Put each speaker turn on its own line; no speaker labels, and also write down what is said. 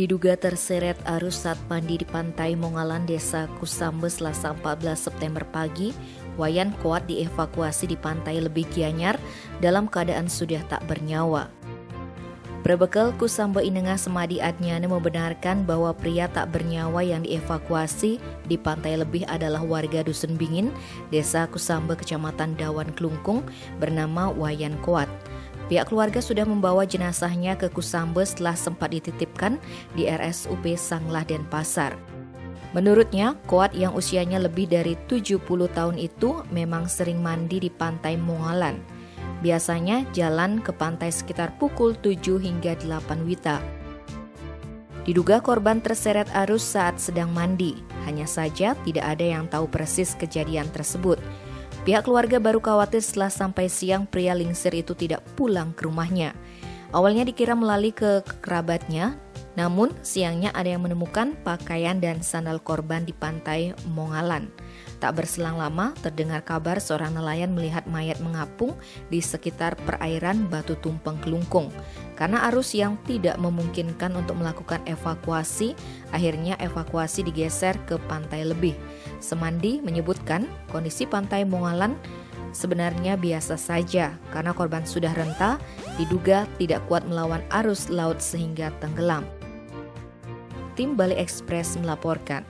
Diduga terseret arus saat mandi di pantai Mongalan, Desa Kusambe, Selasa 14 September pagi, Wayan Koat dievakuasi di pantai Lebih Gianyar dalam keadaan sudah tak bernyawa. Berbekal Kusambe Inengah Semadi Adnyane membenarkan bahwa pria tak bernyawa yang dievakuasi di pantai Lebih adalah warga Dusun Bingin, Desa Kusambe, Kecamatan Dawan Klungkung, bernama Wayan Koat. Pihak keluarga sudah membawa jenazahnya ke Kusambe setelah sempat dititipkan di RSUP Sanglah Denpasar. Menurutnya, Koat yang usianya lebih dari 70 tahun itu memang sering mandi di pantai Mongalan. Biasanya jalan ke pantai sekitar pukul 7 hingga 8 WITA. Diduga korban terseret arus saat sedang mandi, hanya saja tidak ada yang tahu persis kejadian tersebut. Pihak keluarga baru khawatir setelah sampai siang pria lingsir itu tidak pulang ke rumahnya. Awalnya dikira melalui ke kerabatnya, namun siangnya ada yang menemukan pakaian dan sandal korban di pantai Mongalan. Tak berselang lama terdengar kabar seorang nelayan melihat mayat mengapung di sekitar perairan Batu Tumpeng Kelungkung. Karena arus yang tidak memungkinkan untuk melakukan evakuasi, akhirnya evakuasi digeser ke pantai Lebih. Semandi menyebutkan kondisi pantai Mongalan sebenarnya biasa saja karena korban sudah renta, diduga tidak kuat melawan arus laut sehingga tenggelam. Tim Bali Express melaporkan.